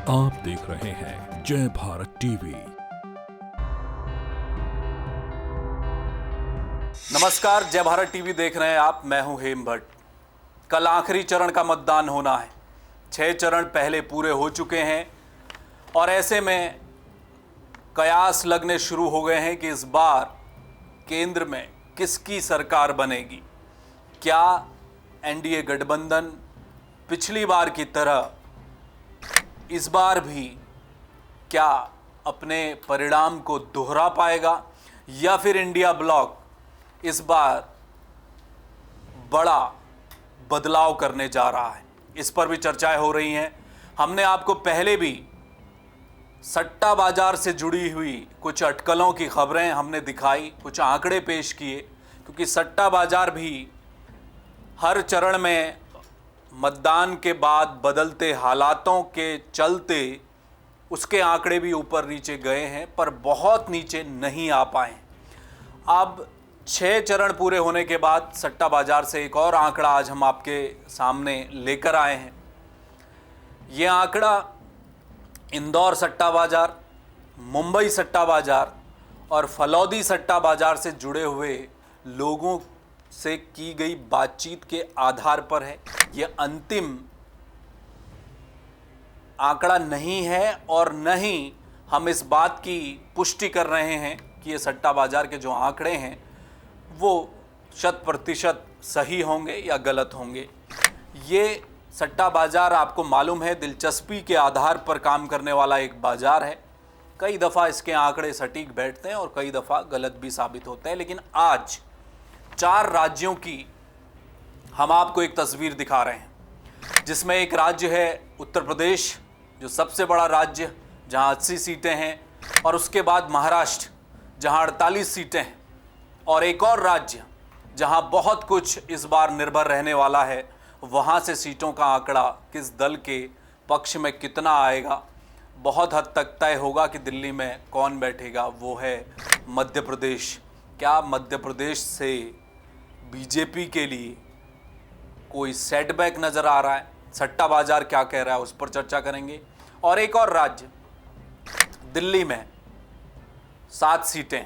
आप देख रहे हैं जय भारत टीवी। नमस्कार, जय भारत टीवी देख रहे हैं आप। मैं हूं हेम भट्ट। कल आखिरी चरण का मतदान होना है। 6 चरण पहले पूरे हो चुके हैं और ऐसे में कयास लगने शुरू हो गए हैं कि इस बार केंद्र में किसकी सरकार बनेगी। क्या एनडीए गठबंधन पिछली बार की तरह इस बार भी क्या अपने परिणाम को दोहरा पाएगा या फिर इंडिया ब्लॉक इस बार बड़ा बदलाव करने जा रहा है। इस पर भी चर्चाएं हो रही हैं। हमने आपको पहले भी सट्टा बाजार से जुड़ी हुई कुछ अटकलों की खबरें हमने दिखाई, कुछ आंकड़े पेश किए, क्योंकि सट्टा बाजार भी हर चरण में मतदान के बाद बदलते हालातों के चलते उसके आंकड़े भी ऊपर नीचे गए हैं, पर बहुत नीचे नहीं आ पाए। अब 6 चरण पूरे होने के बाद सट्टा बाजार से एक और आंकड़ा आज हम आपके सामने लेकर आए हैं। ये आंकड़ा इंदौर सट्टा बाजार, मुंबई सट्टा बाजार और फलौदी सट्टा बाजार से जुड़े हुए लोगों से की गई बातचीत के आधार पर है। ये अंतिम आंकड़ा नहीं है और न ही हम इस बात की पुष्टि कर रहे हैं कि ये सट्टा बाजार के जो आंकड़े हैं वो 100% सही होंगे या गलत होंगे। ये सट्टा बाजार आपको मालूम है दिलचस्पी के आधार पर काम करने वाला एक बाजार है। कई दफ़ा इसके आंकड़े सटीक बैठते हैं और कई दफ़ा गलत भी साबित होते हैं। लेकिन आज 4 राज्यों की हम आपको एक तस्वीर दिखा रहे हैं, जिसमें एक राज्य है उत्तर प्रदेश, जो सबसे बड़ा राज्य, जहां 80 सीटें हैं, और उसके बाद महाराष्ट्र जहां 48 सीटें हैं, और एक और राज्य जहां बहुत कुछ इस बार निर्भर रहने वाला है। वहां से सीटों का आंकड़ा किस दल के पक्ष में कितना आएगा, बहुत हद तक तय होगा कि दिल्ली में कौन बैठेगा। वो है मध्य प्रदेश। क्या मध्य प्रदेश से बीजेपी के लिए कोई सेटबैक नज़र आ रहा है? सट्टा बाजार क्या कह रहा है, उस पर चर्चा करेंगे। और एक और राज्य दिल्ली में 7 सीटें,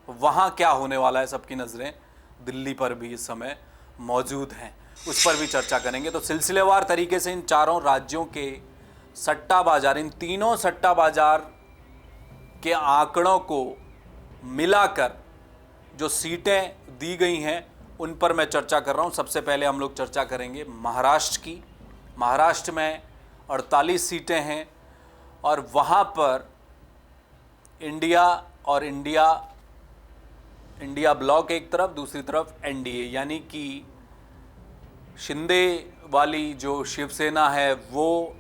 वहाँ क्या होने वाला है? सबकी नज़रें दिल्ली पर भी इस समय मौजूद हैं, उस पर भी चर्चा करेंगे। तो सिलसिलेवार तरीके से इन चारों राज्यों के सट्टा बाजार, इन तीनों सट्टा बाजार के आंकड़ों को मिलाकर जो सीटें दी गई हैं उन पर मैं चर्चा कर रहा हूं। सबसे पहले हम लोग चर्चा करेंगे महाराष्ट्र की। महाराष्ट्र में 48 सीटें हैं और वहां पर इंडिया और इंडिया ब्लॉक एक तरफ, दूसरी तरफ एनडीए, यानी कि शिंदे वाली जो शिवसेना है वो,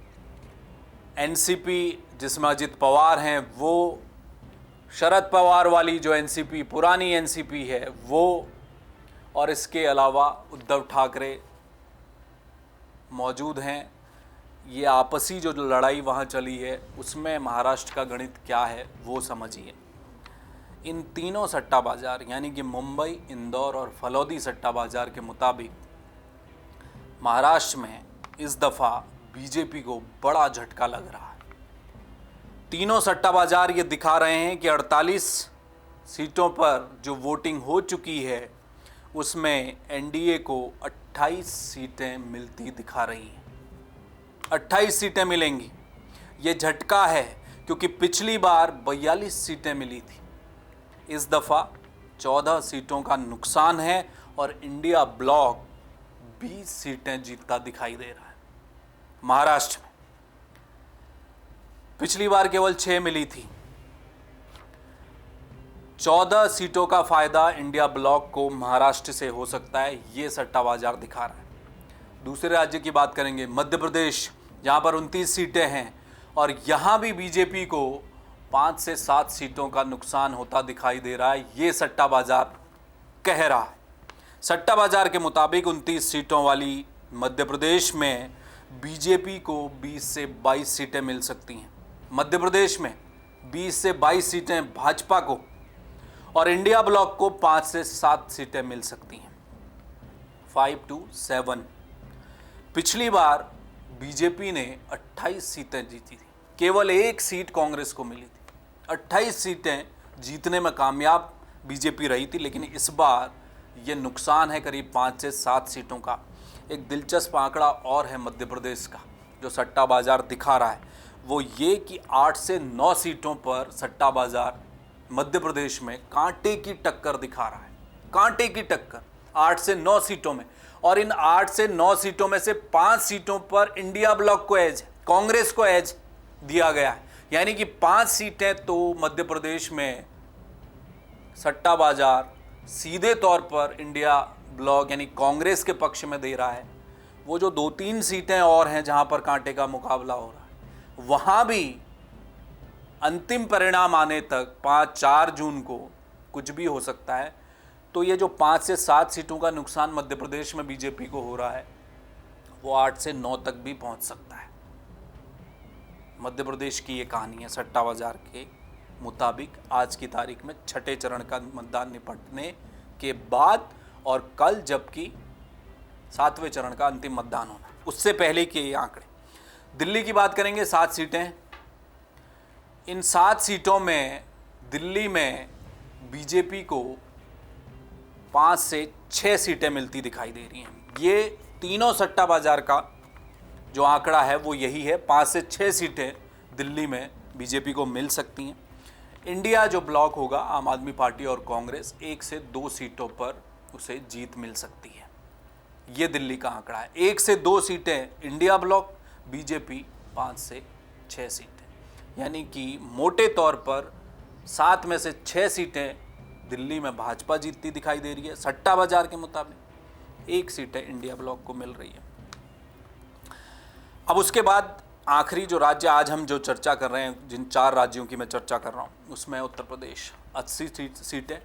एनसीपी जिसमें अजित पवार हैं वो, शरद पवार वाली जो एनसीपी, पुरानी एनसीपी है वो, और इसके अलावा उद्धव ठाकरे मौजूद हैं। ये आपसी जो लड़ाई वहाँ चली है उसमें महाराष्ट्र का गणित क्या है वो समझिए। इन तीनों सट्टा बाजार यानी कि मुंबई, इंदौर और फलौदी सट्टा बाजार के मुताबिक महाराष्ट्र में इस दफ़ा बीजेपी को बड़ा झटका लग रहा है। तीनों सट्टा बाजार ये दिखा रहे हैं कि 48 सीटों पर जो वोटिंग हो चुकी है उसमें एनडीए को 28 सीटें मिलती दिखा रही हैं। 28 सीटें मिलेंगी। ये झटका है क्योंकि पिछली बार 42 सीटें मिली थी। इस दफ़ा 14 सीटों का नुकसान है और इंडिया ब्लॉक 20 सीटें जीतता दिखाई दे रहा है। महाराष्ट्र में पिछली बार केवल 6 मिली थी। 14 सीटों का फायदा इंडिया ब्लॉक को महाराष्ट्र से हो सकता है, ये सट्टा बाजार दिखा रहा है। दूसरे राज्य की बात करेंगे, मध्य प्रदेश, जहां पर 29 सीटें हैं और यहां भी बीजेपी को 5 से 7 सीटों का नुकसान होता दिखाई दे रहा है, ये सट्टा बाजार कह रहा है। सट्टा बाजार के मुताबिक 29 सीटों वाली मध्य प्रदेश में बीजेपी को 20 से 22 सीटें मिल सकती हैं। मध्य प्रदेश में 20 से 22 सीटें भाजपा को और इंडिया ब्लॉक को 5 से 7 सीटें मिल सकती हैं, 5 to 7। पिछली बार बीजेपी ने 28 सीटें जीती थी, केवल 1 सीट कांग्रेस को मिली थी। 28 सीटें जीतने में कामयाब बीजेपी रही थी, लेकिन इस बार ये नुकसान है करीब 5 से 7 सीटों का। एक दिलचस्प आंकड़ा और है मध्य प्रदेश का जो सट्टा बाजार दिखा रहा है, वो ये कि 8 से 9 सीटों पर सट्टा बाजार मध्य प्रदेश में कांटे की टक्कर दिखा रहा है। कांटे की टक्कर 8 से 9 सीटों में, और इन 8 से 9 सीटों में से 5 सीटों पर इंडिया ब्लॉक को एज, कांग्रेस को एज दिया गया है। यानी कि 5 सीटें तो मध्य प्रदेश में सट्टा बाजार सीधे तौर पर इंडिया ब्लॉक यानी कांग्रेस के पक्ष में दे रहा है। वो जो 2-3 सीटें और हैं जहां पर कांटे का मुकाबला हो रहा है, वहां भी अंतिम परिणाम आने तक 5-4 जून को कुछ भी हो सकता है। तो ये जो 5 से 7 सीटों का नुकसान मध्य प्रदेश में बीजेपी को हो रहा है, वो 8 से 9 तक भी पहुंच सकता है। मध्य प्रदेश की ये कहानी है सट्टा बाजार के मुताबिक आज की तारीख में 6ठे चरण का मतदान निपटने के बाद, और कल जबकि 7वें चरण का अंतिम मतदान होना है, उससे पहले के ये आंकड़े। दिल्ली की बात करेंगे, 7 सीटें। इन 7 सीटों में दिल्ली में बीजेपी को 5 से 6 सीटें मिलती दिखाई दे रही हैं। ये तीनों सट्टा बाजार का जो आंकड़ा है वो यही है, 5 से 6 सीटें दिल्ली में बीजेपी को मिल सकती हैं। इंडिया जो ब्लॉक होगा, आम आदमी पार्टी और कांग्रेस, 1 से 2 सीटों पर उसे जीत मिल सकती है। ये दिल्ली का आंकड़ा है। 1 से 2 सीटें इंडिया ब्लॉक, बीजेपी 5 से 6 सीटें, यानी कि मोटे तौर पर 7 में से 6 सीटें दिल्ली में भाजपा जीतती दिखाई दे रही है सट्टा बाजार के मुताबिक। 1 सीटें इंडिया ब्लॉक को मिल रही है। अब उसके बाद आखिरी जो राज्य आज हम जो चर्चा कर रहे हैं, जिन 4 राज्यों की मैं चर्चा कर रहा हूँ, उसमें उत्तर प्रदेश 80 सीटें,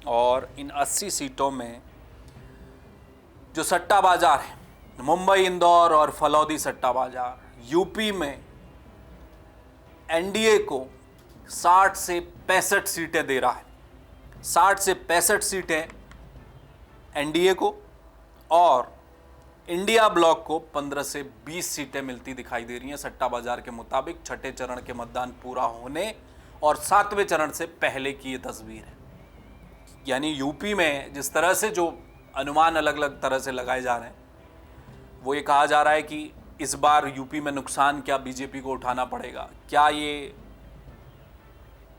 और इन 80 सीटों में जो सट्टा बाजार है, मुंबई, इंदौर और फलौदी सट्टा बाजार, यूपी में एनडीए को 60 से 65 सीटें दे रहा है। 60 से 65 सीटें एनडीए को, और इंडिया ब्लॉक को 15 से 20 सीटें मिलती दिखाई दे रही हैं सट्टा बाजार के मुताबिक। 6ठे चरण के मतदान पूरा होने और 7वें चरण से पहले की ये तस्वीर है। यानी यूपी में जिस तरह से जो अनुमान अलग अलग तरह से लगाए जा रहे हैं, वो ये कहा जा रहा है कि इस बार यूपी में नुकसान क्या बीजेपी को उठाना पड़ेगा, क्या ये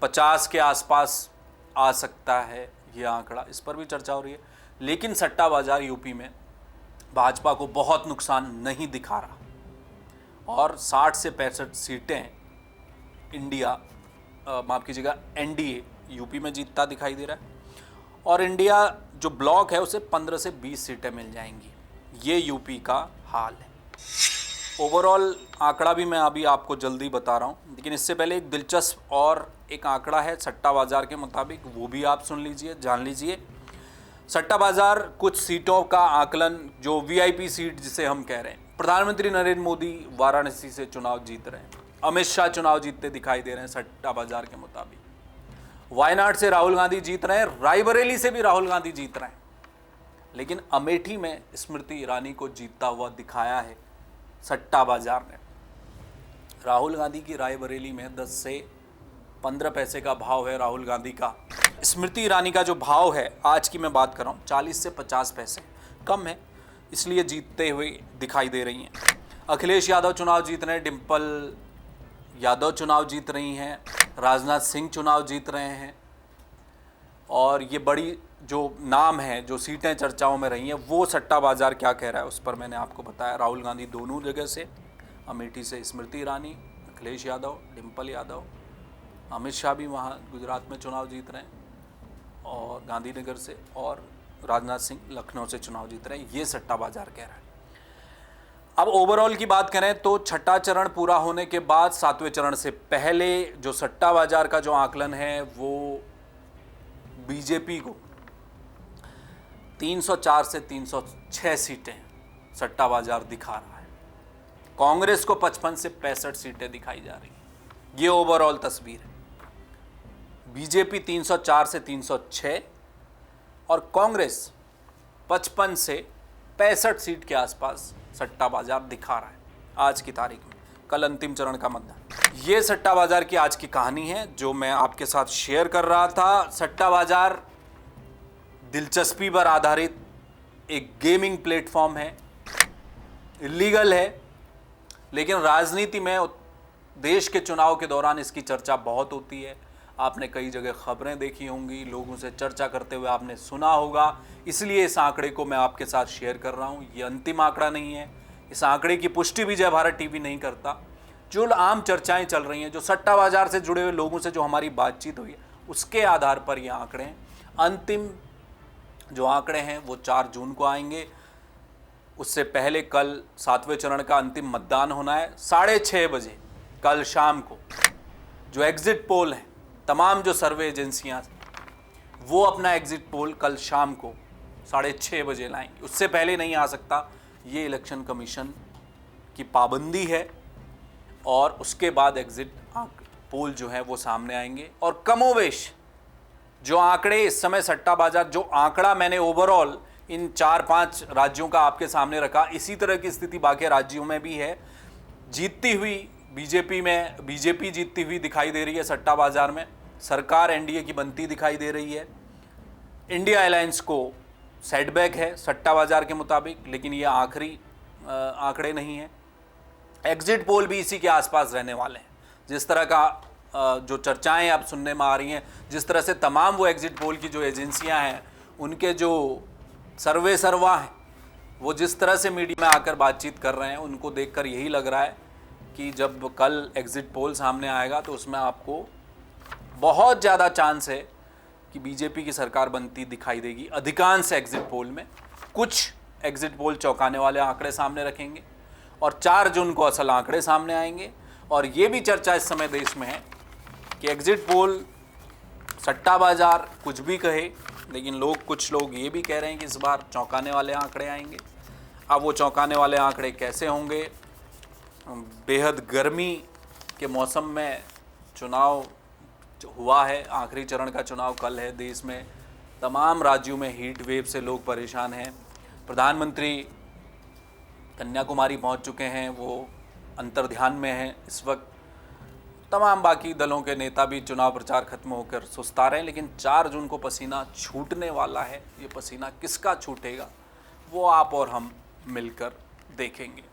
50 के आसपास आ सकता है ये आंकड़ा, इस पर भी चर्चा हो रही है। लेकिन सट्टा बाजार यूपी में भाजपा को बहुत नुकसान नहीं दिखा रहा, और 60 से 65 सीटें इंडिया माफ़ कीजिएगा एनडीए यूपी में जीतता दिखाई दे रहा है, और इंडिया जो ब्लॉक है उसे 15 से 20 सीटें मिल जाएंगी। ये यूपी का हाल है। ओवरऑल आंकड़ा भी मैं अभी आपको जल्दी बता रहा हूँ, लेकिन इससे पहले एक दिलचस्प और एक आंकड़ा है सट्टा बाजार के मुताबिक, वो भी आप सुन लीजिए, जान लीजिए। सट्टा बाजार कुछ सीटों का आकलन, जो वीआईपी सीट जिसे हम कह रहे हैं, प्रधानमंत्री नरेंद्र मोदी वाराणसी से चुनाव जीत रहे हैं, अमित शाह चुनाव जीतते दिखाई दे रहे हैं सट्टा बाजार के मुताबिक, वायनाड से राहुल गांधी जीत रहे हैं, रायबरेली से भी राहुल गांधी जीत रहे हैं, लेकिन अमेठी में स्मृति ईरानी को जीतता हुआ दिखाया है सट्टा बाजार ने। राहुल गांधी की रायबरेली में 10 से 15 पैसे का भाव है राहुल गांधी का। स्मृति ईरानी का जो भाव है, आज की मैं बात कर रहा हूँ, 40 से 50 पैसे कम है, इसलिए जीतते हुए दिखाई दे रही हैं। अखिलेश यादव चुनाव जीत रहे हैं, डिम्पल यादव चुनाव जीत रही हैं, राजनाथ सिंह चुनाव जीत रहे हैं, और ये बड़ी जो नाम है, जो सीटें चर्चाओं में रही हैं, वो सट्टा बाजार क्या कह रहा है उस पर मैंने आपको बताया। राहुल गांधी दोनों जगह से, अमेठी से स्मृति ईरानी, अखिलेश यादव, डिम्पल यादव, अमित शाह भी वहाँ गुजरात में चुनाव जीत रहे हैं, और गांधीनगर से, और राजनाथ सिंह लखनऊ से चुनाव जीत रहे हैं, ये सट्टा बाजार कह रहा है। अब ओवरऑल की बात करें तो 6ठा चरण पूरा होने के बाद 7वें चरण से पहले जो सट्टा बाजार का जो आकलन है, वो बीजेपी को 304 से 306 सीटें सट्टा बाजार दिखा रहा है, कांग्रेस को 55 से 65 सीटें दिखाई जा रही हैं। ये ओवरऑल तस्वीर है। बीजेपी 304 से 306 और कांग्रेस 55 से 65 सीट के आसपास सट्टा बाजार दिखा रहा है आज की तारीख में। कल अंतिम चरण का मतदान। ये सट्टा बाजार की आज की कहानी है जो मैं आपके साथ शेयर कर रहा था। सट्टा बाजार दिलचस्पी पर आधारित एक गेमिंग प्लेटफॉर्म है, इलीगल है, लेकिन राजनीति में देश के चुनाव के दौरान इसकी चर्चा बहुत होती है। आपने कई जगह खबरें देखी होंगी, लोगों से चर्चा करते हुए आपने सुना होगा, इसलिए इस आंकड़े को मैं आपके साथ शेयर कर रहा हूं। ये अंतिम आंकड़ा नहीं है, इस आंकड़े की पुष्टि भी जय भारत टीवी नहीं करता। जो आम चर्चाएं चल रही हैं, जो सट्टा बाजार से जुड़े हुए लोगों से जो हमारी बातचीत हुई है, उसके आधार पर ये आंकड़े हैं। अंतिम जो आंकड़े हैं वो 4 जून को आएंगे। उससे पहले कल 7वें चरण का अंतिम मतदान होना है। 6:30 बजे कल शाम को जो एग्जिट पोल हैं, तमाम जो सर्वे एजेंसियां, वो अपना एग्जिट पोल कल शाम को 6:30 बजे लाएंगी। उससे पहले नहीं आ सकता, ये इलेक्शन कमीशन की पाबंदी है। और उसके बाद एग्जिट पोल जो है वो सामने आएंगे। और कमोवेश जो आंकड़े इस समय सट्टा बाजार, जो आंकड़ा मैंने ओवरऑल इन 4-5 राज्यों का आपके सामने रखा, इसी तरह की स्थिति बाकी राज्यों में भी है। जीतती हुई बीजेपी जीतती हुई दिखाई दे रही है सट्टा बाजार में। सरकार एनडीए की बनती दिखाई दे रही है। इंडिया अलायंस को सेटबैक है सट्टा बाजार के मुताबिक, लेकिन ये आखिरी आंकड़े नहीं है। एग्जिट पोल भी इसी के आसपास रहने वाले हैं। जिस तरह का जो चर्चाएं आप सुनने में आ रही हैं, जिस तरह से तमाम वो एग्जिट पोल की जो एजेंसियां हैं, उनके जो सर्वा हैं, वो जिस तरह से मीडिया में आकर बातचीत कर रहे हैं, उनको देखकर यही लग रहा है कि जब कल एग्जिट पोल सामने आएगा तो उसमें आपको बहुत ज़्यादा चांस है कि बीजेपी की सरकार बनती दिखाई देगी। अधिकांश एग्जिट पोल में, कुछ एग्जिट पोल चौंकाने वाले आंकड़े सामने रखेंगे और 4 जून को असल आंकड़े सामने आएंगे। और ये भी चर्चा इस समय देश में है कि एग्जिट पोल, सट्टा बाजार कुछ भी कहे, लेकिन कुछ लोग ये भी कह रहे हैं कि इस बार चौंकाने वाले आंकड़े आएंगे। अब वो चौंकाने वाले आंकड़े कैसे होंगे? बेहद गर्मी के मौसम में चुनाव हुआ है, आखिरी चरण का चुनाव कल है। देश में तमाम राज्यों में हीट वेव से लोग परेशान हैं। प्रधानमंत्री कन्याकुमारी पहुंच चुके हैं, वो अंतर्ध्यान में हैं इस वक्त। तमाम बाकी दलों के नेता भी चुनाव प्रचार खत्म होकर सुस्ता रहे हैं, लेकिन 4 जून को पसीना छूटने वाला है। ये पसीना किसका छूटेगा वो आप और हम मिलकर देखेंगे।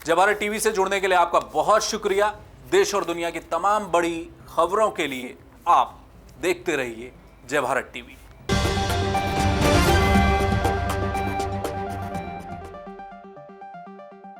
जय भारत टीवी से जुड़ने के लिए आपका बहुत शुक्रिया। देश और दुनिया की तमाम बड़ी खबरों के लिए आप देखते रहिए जय भारत टीवी।